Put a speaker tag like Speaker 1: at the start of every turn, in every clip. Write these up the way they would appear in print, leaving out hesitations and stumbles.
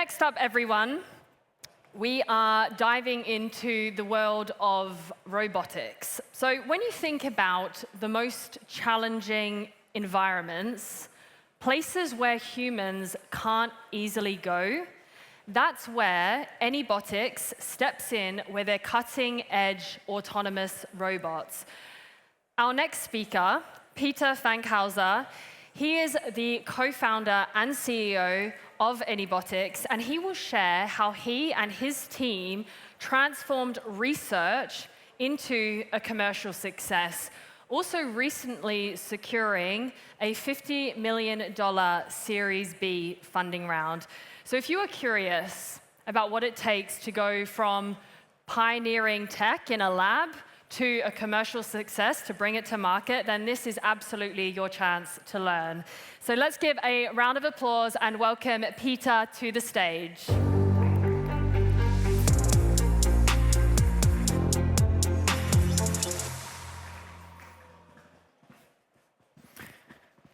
Speaker 1: Next up, everyone, we are diving into the world of robotics. So when you think about the most challenging environments, places where humans can't easily go, that's where ANYbotics steps in with their cutting-edge autonomous robots. Our next speaker, Péter Fankhauser, he is the co-founder and CEO of ANYbotics, and he will share how he and his team transformed research into a commercial success, also recently securing a $50 million Series B funding round. So if you are curious about what it takes to go from pioneering tech in a lab to a commercial success, to bring it to market, then this is absolutely your chance to learn. So let's give a round of applause and welcome Péter to the stage.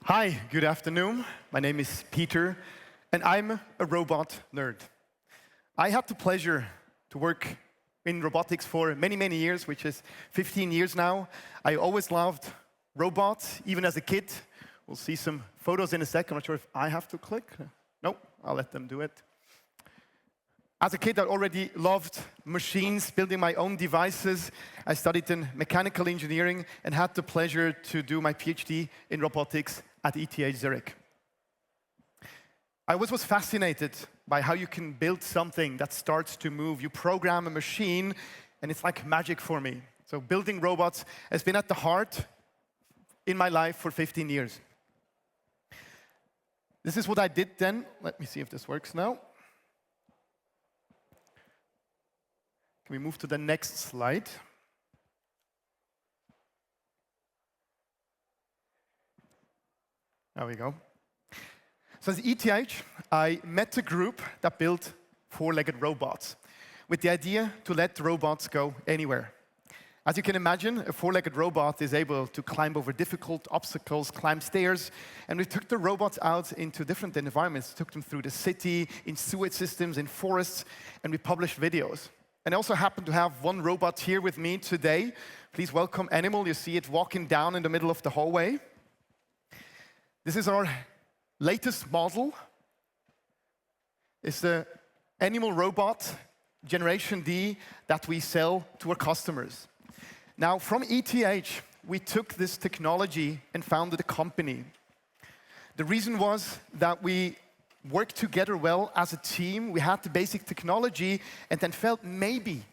Speaker 2: Hi, good afternoon. My name is Péter, and I'm a robot nerd. I had the pleasure to work in robotics for many, many years, which is 15 years now. I always loved robots, even as a kid. We'll see some photos in a second. I'm not sure if I have to click. No, I'll let them do it. As a kid, I already loved machines, building my own devices. I studied in mechanical engineering and had the pleasure to do my PhD in robotics at ETH Zurich. I was fascinated by how you can build something that starts to move. You program a machine, and it's like magic for me. So building robots has been at the heart in my life for 15 years. This is what I did then. Let me see if this works now. Can we move to the next slide? There we go. So at ETH, I met a group that built four-legged robots with the idea to let robots go anywhere. As you can imagine, a four-legged robot is able to climb over difficult obstacles, climb stairs, and we took the robots out into different environments, took them through the city, in sewage systems, in forests, and we published videos. And I also happen to have one robot here with me today. Please welcome Animal. You see it walking down in the middle of the hallway. This is our latest model. It's the Animal robot Generation D that we sell to our customers. Now, from ETH, we took this technology and founded a company. The reason was that we worked together well as a team. We had the basic technology and then felt maybe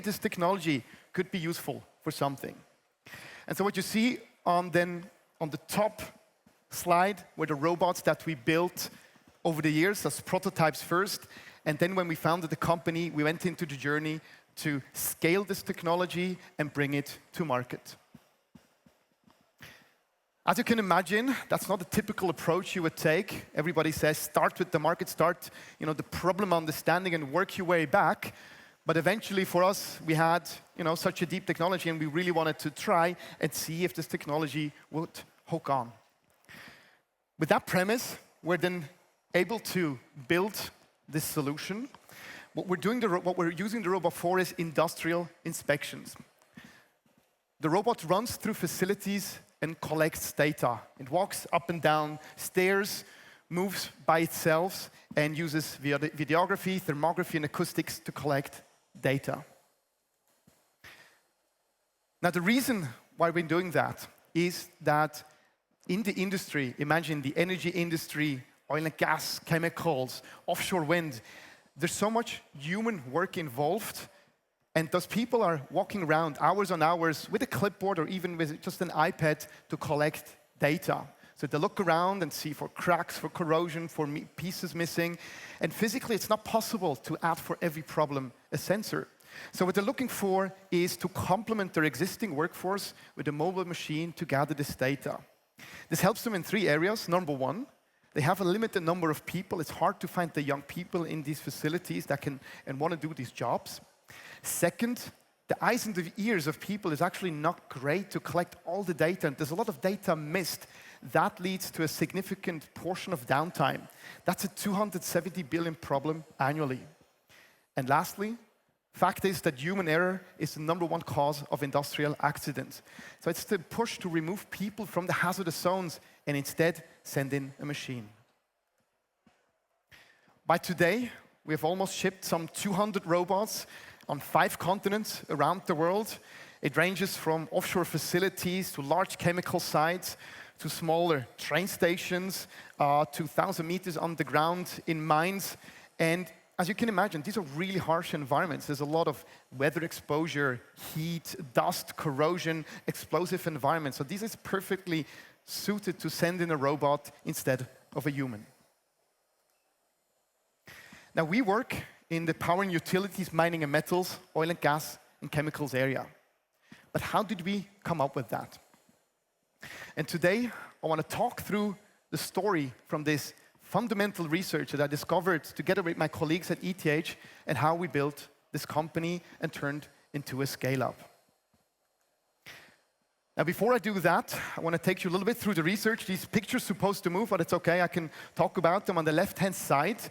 Speaker 2: this technology could be useful for something. And so what you see on the top slide were the robots that we built over the years as prototypes first. And then when we founded the company, we went into the journey to scale this technology and bring it to market. As you can imagine, that's not a typical approach you would take. Everybody says start with the market, start the problem understanding and work your way back. But eventually for us, we had such a deep technology and we really wanted to try and see if this technology would hook on. With that premise, we're then able to build this solution. What we're using the robot for is industrial inspections. The robot runs through facilities and collects data. It walks up and down stairs, moves by itself, and uses videography, thermography, and acoustics to collect data. Now, the reason why we're doing that is that in the industry, imagine the energy industry, oil and gas, chemicals, offshore wind, there's so much human work involved, and those people are walking around hours on hours with a clipboard or even with just an iPad to collect data. So they look around and see for cracks, for corrosion, for pieces missing, and physically it's not possible to add for every problem a sensor. So what they're looking for is to complement their existing workforce with a mobile machine to gather this data. This helps them in three areas. Number one, they have a limited number of people. It's hard to find the young people in these facilities that can and want to do these jobs. Second, the eyes and the ears of people is actually not great to collect all the data. And there's a lot of data missed that leads to a significant portion of downtime. That's a 270 billion problem annually. And lastly, fact is that human error is the #1 cause of industrial accidents. So it's the push to remove people from the hazardous zones and instead send in a machine. By today, we have almost shipped some 200 robots on 5 continents around the world. It ranges from offshore facilities to large chemical sites, to smaller train stations, to 1,000 meters underground in mines. And as you can imagine, these are really harsh environments. There's a lot of weather exposure, heat, dust, corrosion, explosive environments. So this is perfectly suited to send in a robot instead of a human. Now, we work in the power and utilities, mining and metals, oil and gas, and chemicals area. But how did we come up with that? And today, I want to talk through the story from this fundamental research that I discovered together with my colleagues at ETH and how we built this company and turned into a scale-up. Now, before I do that, I want to take you a little bit through the research. These pictures are supposed to move, but it's okay, I can talk about them. On the left-hand side,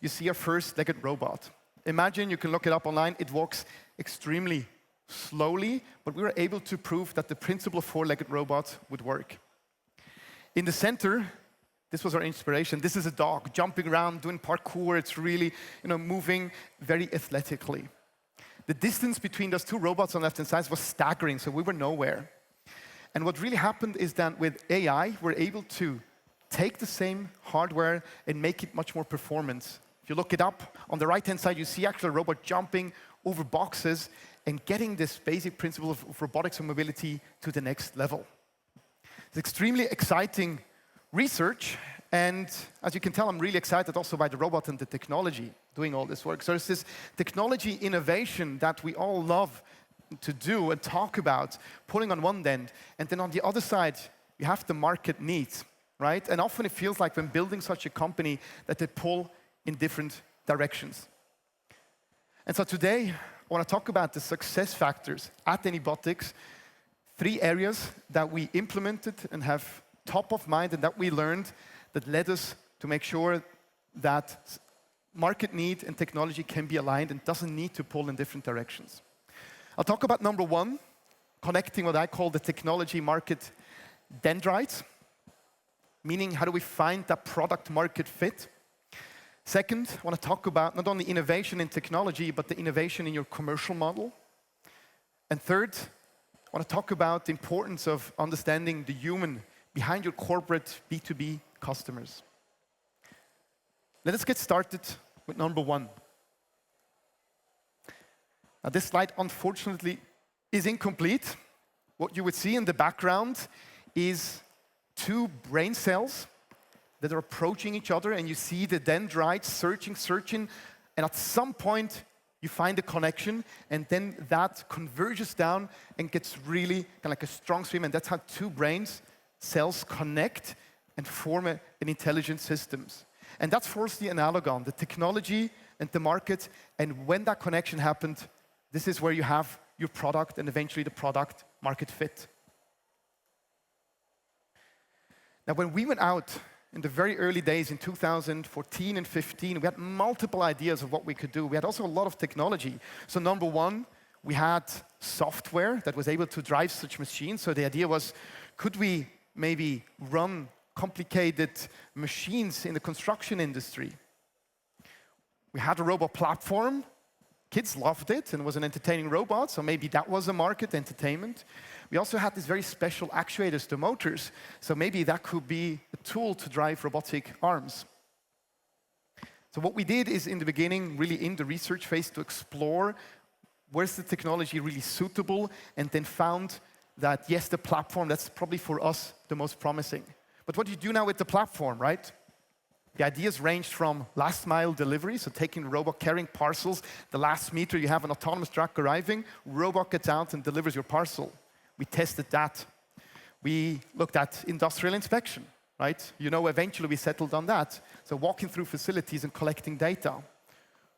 Speaker 2: you see a first-legged robot. Imagine, you can look it up online, it walks extremely slowly, but we were able to prove that the principle of 4-legged robots would work. In the center, this was our inspiration. This is a dog jumping around, doing parkour. It's really, moving very athletically. The distance between those 2 robots on the left-hand side was staggering, so we were nowhere. And what really happened is that with AI, we're able to take the same hardware and make it much more performance. If you look it up, on the right-hand side, you see actually a robot jumping over boxes and getting this basic principle of robotics and mobility to the next level. It's extremely exciting research, and as you can tell, I'm really excited also by the robot and the technology doing all this work. So there's this technology innovation that we all love to do and talk about, pulling on one end, and then on the other side, you have the market needs, right? And often it feels like when building such a company that they pull in different directions. And so today, I want to talk about the success factors at ANYbotics, 3 areas that we implemented and have top of mind and that we learned that led us to make sure that market need and technology can be aligned and doesn't need to pull in different directions. I'll talk about #1, connecting what I call the technology market dendrites, meaning how do we find that product market fit. Second, I want to talk about not only innovation in technology, but the innovation in your commercial model. And third, I want to talk about the importance of understanding the human behind your corporate B2B customers. Let us get started with #1. Now, this slide, unfortunately, is incomplete. What you would see in the background is 2 brain cells that are approaching each other, and you see the dendrites searching, and at some point, you find a connection, and then that converges down and gets really kind of like a strong stream, and that's how 2 brains cells connect and form an intelligent systems. And that's for us the analogon, the technology and the market, and when that connection happened, this is where you have your product and eventually the product market fit. Now, when we went out in the very early days in 2014 and 15, we had multiple ideas of what we could do. We had also a lot of technology. So #1, we had software that was able to drive such machines. So the idea was, could we maybe run complicated machines in the construction industry? We had a robot platform. Kids loved it, and it was an entertaining robot, so maybe that was a market, entertainment. We also had these very special actuators, the motors, so maybe that could be a tool to drive robotic arms. So what we did is, in the beginning, really in the research phase, to explore where's the technology really suitable, and then found that, yes, the platform, that's probably for us the most promising. But what do you do now with the platform, right? The ideas ranged from last mile delivery, so taking the robot carrying parcels, the last meter you have an autonomous truck arriving, robot gets out and delivers your parcel. We tested that. We looked at industrial inspection, right? Eventually we settled on that. So walking through facilities and collecting data.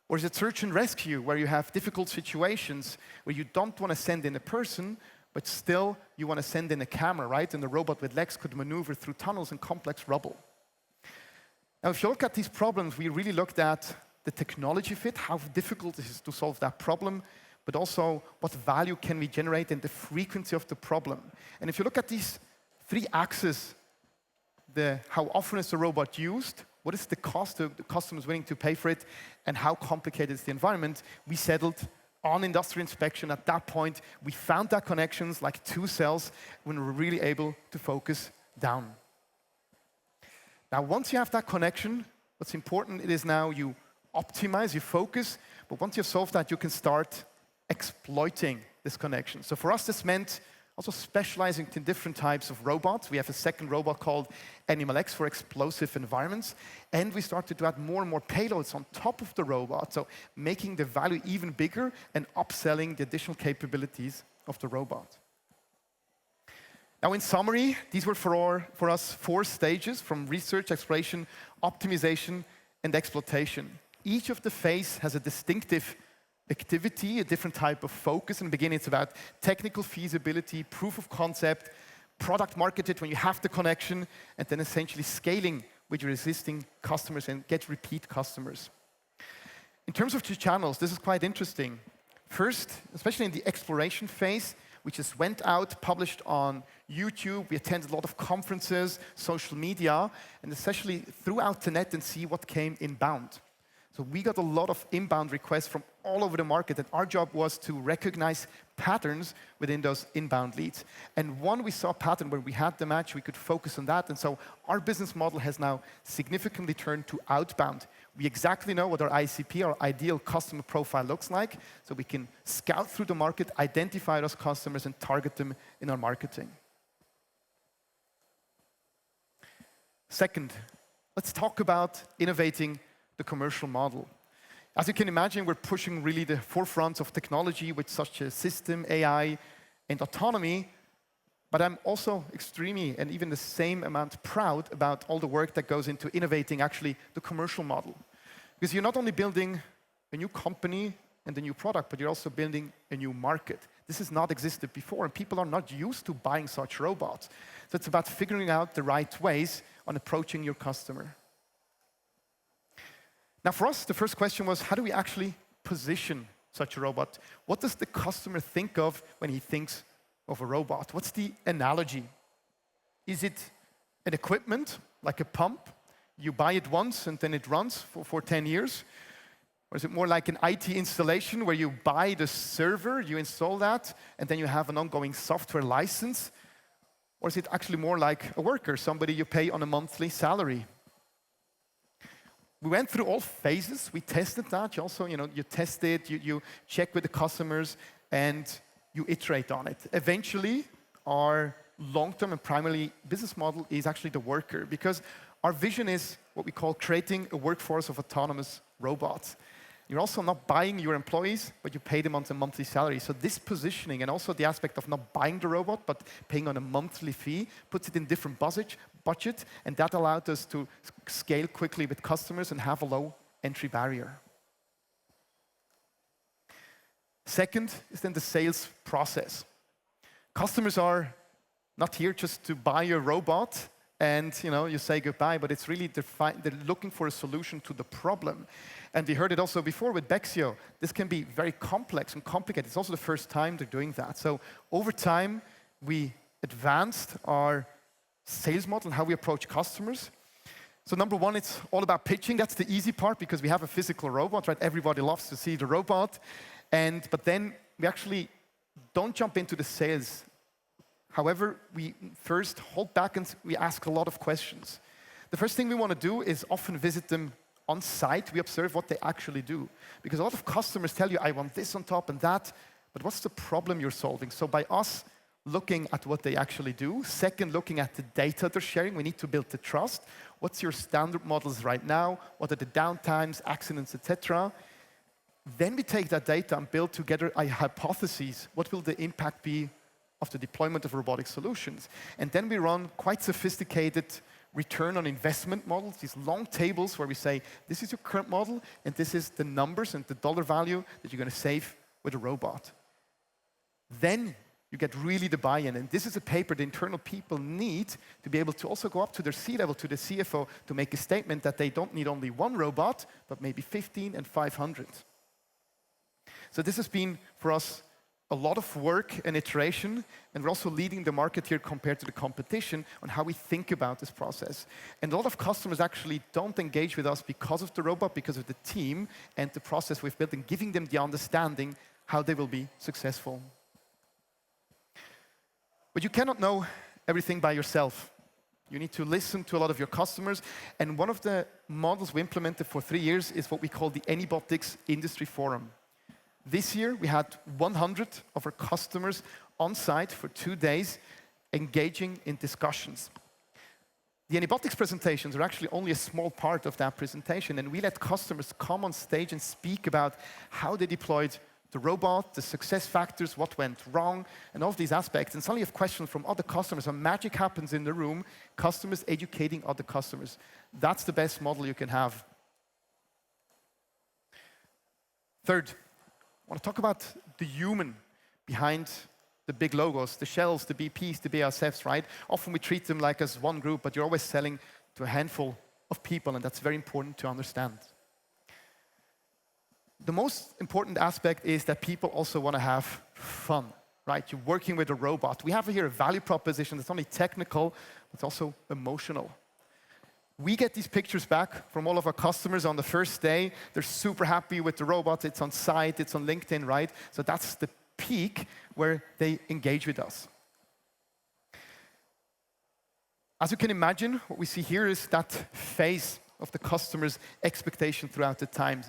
Speaker 2: Or is it search and rescue, where you have difficult situations where you don't want to send in a person, but still you want to send in a camera, right? And the robot with legs could maneuver through tunnels and complex rubble. Now, if you look at these problems, we really looked at the technology fit, how difficult it is to solve that problem, but also what value can we generate and the frequency of the problem. And if you look at these three axes, how often is the robot used, what is the cost the customer is willing to pay for it, and how complicated is the environment, we settled on industrial inspection. At that point, we found that connections like two cells when we were really able to focus down. Now, once you have that connection, what's important it is now you optimize, you focus, but once you've solved that, you can start exploiting this connection. So for us, this meant also specializing in different types of robots. We have a second robot called ANYbotics for explosive environments, and we started to add more and more payloads on top of the robot, so making the value even bigger and upselling the additional capabilities of the robot. Now, in summary, these were for us 4 stages from research, exploration, optimization, and exploitation. Each of the phases has a distinctive activity, a different type of focus. In the beginning, it's about technical feasibility, proof of concept, product marketed when you have the connection, and then essentially scaling with your existing customers and get repeat customers. In terms of the channels, this is quite interesting. First, especially in the exploration phase, we just went out, published on YouTube, we attended a lot of conferences, social media, and especially throughout the net and see what came inbound. So we got a lot of inbound requests from all over the market, and our job was to recognize patterns within those inbound leads. And when we saw a pattern where we had the match, we could focus on that. And so our business model has now significantly turned to outbound. We exactly know what our ICP, our ideal customer profile, looks like, so we can scout through the market, identify those customers, and target them in our marketing. Second, let's talk about innovating the commercial model. As you can imagine, we're pushing really the forefront of technology with such a system, AI, and autonomy, but I'm also extremely, and even the same amount, proud about all the work that goes into innovating actually the commercial model. Because you're not only building a new company and a new product, but you're also building a new market. This has not existed before, and people are not used to buying such robots. So it's about figuring out the right ways on approaching your customer. Now, for us, the first question was, how do we actually position such a robot? What does the customer think of when he thinks of a robot? What's the analogy? Is it an equipment, like a pump? You buy it once and then it runs for 10 years? Or is it more like an IT installation where you buy the server, you install that, and then you have an ongoing software license? Or is it actually more like a worker, somebody you pay on a monthly salary? We went through all phases. We tested that. You also, you test it, you check with the customers, and you iterate on it. Eventually, our long-term and primary business model is actually the worker, because our vision is what we call creating a workforce of autonomous robots. You're also not buying your employees, but you pay them on a monthly salary. So this positioning, and also the aspect of not buying the robot, but paying on a monthly fee, puts it in different budget, and that allowed us to scale quickly with customers and have a low entry barrier. Second is then the sales process. Customers are not here just to buy a robot and you say goodbye, but it's really they're looking for a solution to the problem. And we heard it also before with Bexio. This can be very complex and complicated. It's also the first time they're doing that. So over time, we advanced our sales model and how we approach customers. So number one, it's all about pitching. That's the easy part because we have a physical robot, right? Everybody loves to see the robot. But then we actually don't jump into the sales. However, we first hold back and we ask a lot of questions. The first thing we want to do is often visit them on site. We observe what they actually do. Because a lot of customers tell you, I want this on top and that, but what's the problem you're solving? So by us looking at what they actually do, second, looking at the data they're sharing, we need to build the trust. What's your standard models right now? What are the downtimes, accidents, etc.? Then we take that data and build together a hypothesis. What will the impact be of the deployment of robotic solutions? And then we run quite sophisticated return on investment models, these long tables where we say, this is your current model, and this is the numbers and the dollar value that you're going to save with a robot. Then you get really the buy-in. And this is a paper the internal people need to be able to also go up to their C-level, to the CFO, to make a statement that they don't need only one robot, but maybe 15 and 500. So this has been, for us, a lot of work and iteration, and we're also leading the market here compared to the competition on how we think about this process. And a lot of customers actually don't engage with us because of the robot, because of the team and the process we've built, and giving them the understanding how they will be successful. But you cannot know everything by yourself. You need to listen to a lot of your customers, and one of the models we implemented for 3 years is what we call the ANYbotics Industry Forum. This year, we had 100 of our customers on site for 2 days, engaging in discussions. The ANYbotics presentations are actually only a small part of that presentation, and we let customers come on stage and speak about how they deployed the robot, the success factors, what went wrong, and all of these aspects. And suddenly you have questions from other customers, and magic happens in the room, customers educating other customers. That's the best model you can have. Third, I want to talk about the human behind the big logos, the Shells, the BPs, the BASFs, right? Often we treat them like as one group, but you're always selling to a handful of people, and that's very important to understand. The most important aspect is that people also want to have fun, right? You're working with a robot. We have here a value proposition that's not only technical, but it's also emotional. We get these pictures back from all of our customers on the first day. They're super happy with the robot. It's on site, it's on LinkedIn, right? So that's the peak where they engage with us. As you can imagine, what we see here is that phase of the customer's expectation throughout the time.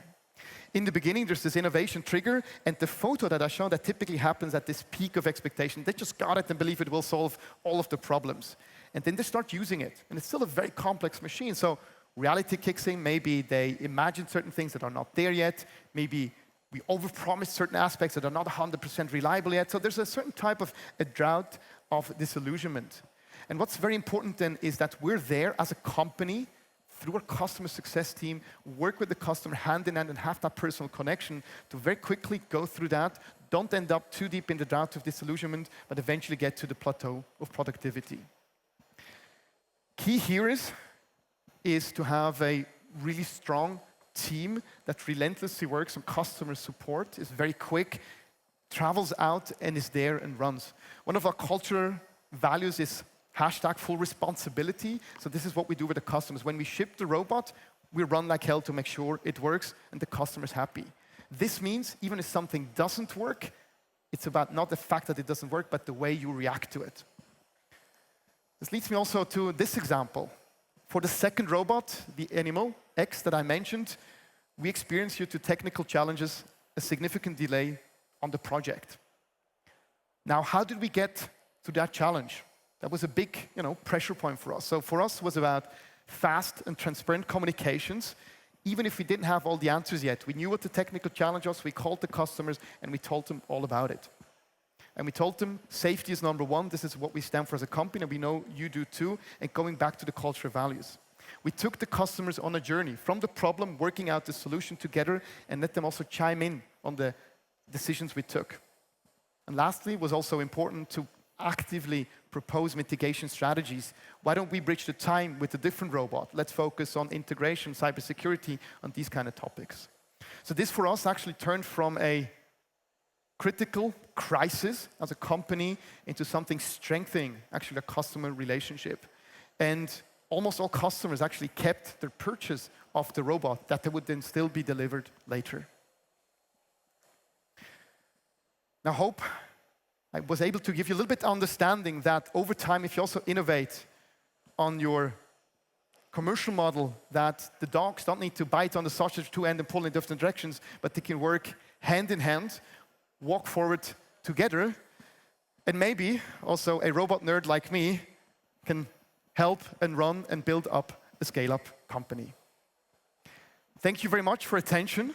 Speaker 2: In the beginning, there's this innovation trigger, and the photo that I showed that typically happens at this peak of expectation. They just got it and believe it will solve all of the problems. And then they start using it, and it's still a very complex machine. So reality kicks in. Maybe they imagine certain things that are not there yet. Maybe we overpromise certain aspects that are not 100% reliable yet. So there's a certain type of a drought of disillusionment. And what's very important then is that we're there as a company through our customer success team, work with the customer hand in hand and have that personal connection to very quickly go through that. Don't end up too deep in the drought of disillusionment, but eventually get to the plateau of productivity. Key here is to have a really strong team that relentlessly works on customer support, is very quick, travels out and is there and runs. One of our cultural values is #full responsibility. So this is what we do with the customers. When we ship the robot, we run like hell to make sure it works and the customer's happy. This means even if something doesn't work, it's about not the fact that it doesn't work, but the way you react to it. This leads me also to this example. For the second robot, the Animal X that I mentioned, we experienced due to technical challenges a significant delay on the project. Now, how did we get to that challenge? That was a big, pressure point for us. So for us, it was about fast and transparent communications. Even if we didn't have all the answers yet, we knew what the technical challenge was. We called the customers and we told them all about it. And we told them safety is number one. This is what we stand for as a company, and we know you do too. And going back to the cultural values, we took the customers on a journey from the problem, working out the solution together, and let them also chime in on the decisions we took. And lastly, it was also important to actively propose mitigation strategies. Why don't we bridge the time with a different robot? Let's focus on integration, cybersecurity, on these kind of topics. So this for us actually turned from a critical crisis as a company into something strengthening actually a customer relationship. And almost all customers actually kept their purchase of the robot that they would then still be delivered later. Now, hope I was able to give you a little bit of understanding that over time, if you also innovate on your commercial model, that the dogs don't need to bite on the sausage two ends and pull in different directions, but they can work hand in hand, walk forward together, and maybe also a robot nerd like me can help and run and build up a scale-up company. Thank you very much for attention.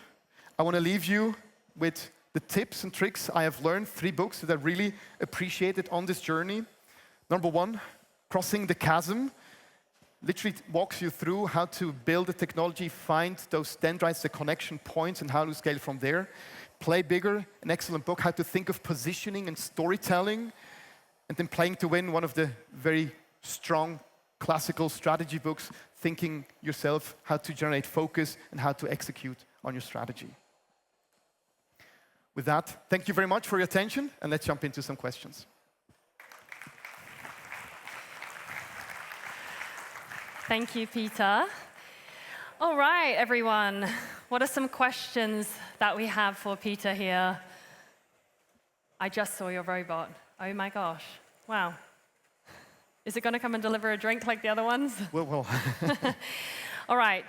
Speaker 2: I want to leave you with the tips and tricks I have learned, 3 books that I really appreciated on this journey. Number 1, Crossing the Chasm. Literally walks you through how to build a technology, find those dendrites, the connection points, and how to scale from there. Play Bigger, an excellent book, how to think of positioning and storytelling. And then Playing to Win, one of the very strong classical strategy books, thinking yourself how to generate focus and how to execute on your strategy. With that, thank you very much for your attention, and let's jump into some questions.
Speaker 1: Thank you, Peter. All right, everyone. What are some questions that we have for Peter here? I just saw your robot. Oh my gosh. Wow. Is it going to come and deliver a drink like the other ones?
Speaker 2: Well.
Speaker 1: All right.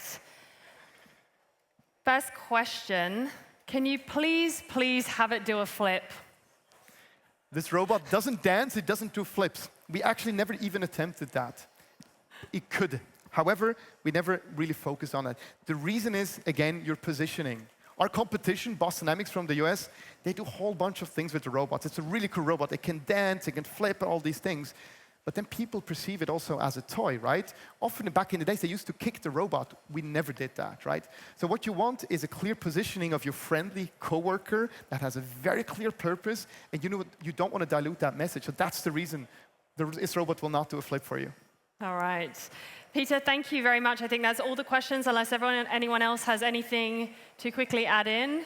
Speaker 1: First question. Can you please have it do a flip?
Speaker 2: This robot doesn't dance, it doesn't do flips. We actually never even attempted that. It could. However, we never really focused on it. The reason is, again, your positioning. Our competition, Boston Dynamics from the US, they do a whole bunch of things with the robots. It's a really cool robot. It can dance, it can flip, all these things. But then people perceive it also as a toy, right? Often back in the days, they used to kick the robot. We never did that, right? So what you want is a clear positioning of your friendly coworker that has a very clear purpose, and you know you don't want to dilute that message. So that's the reason this robot will not do a flip for you.
Speaker 1: All right. Peter, thank you very much. I think that's all the questions, unless anyone else has anything to quickly add in.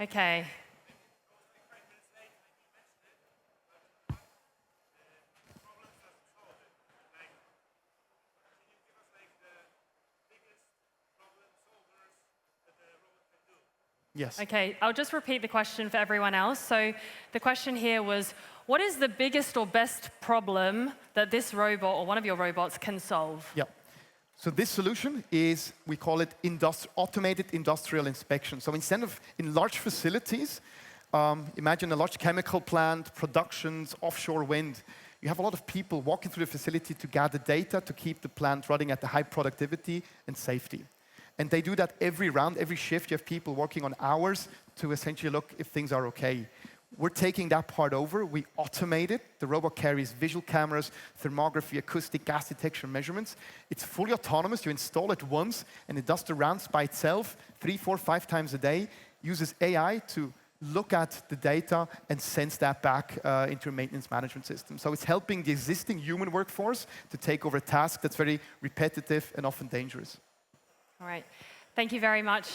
Speaker 1: Okay.
Speaker 2: Yes.
Speaker 1: Okay, I'll just repeat the question for everyone else. So the question here was, what is the biggest or best problem that this robot or one of your robots can solve?
Speaker 2: Yeah. So this solution is, we call it automated industrial inspection. So instead of in large facilities, imagine a large chemical plant, productions, offshore wind. You have a lot of people walking through the facility to gather data to keep the plant running at the high productivity and safety. And they do that every round, every shift. You have people working on hours to essentially look if things are okay. We're taking that part over. We automate it. The robot carries visual cameras, thermography, acoustic, gas detection measurements. It's fully autonomous. You install it once, and it does the rounds by itself 3, 4, 5 times a day. Uses AI to look at the data and sends that back into a maintenance management system. So it's helping the existing human workforce to take over a task that's very repetitive and often dangerous.
Speaker 1: All right. Thank you very much.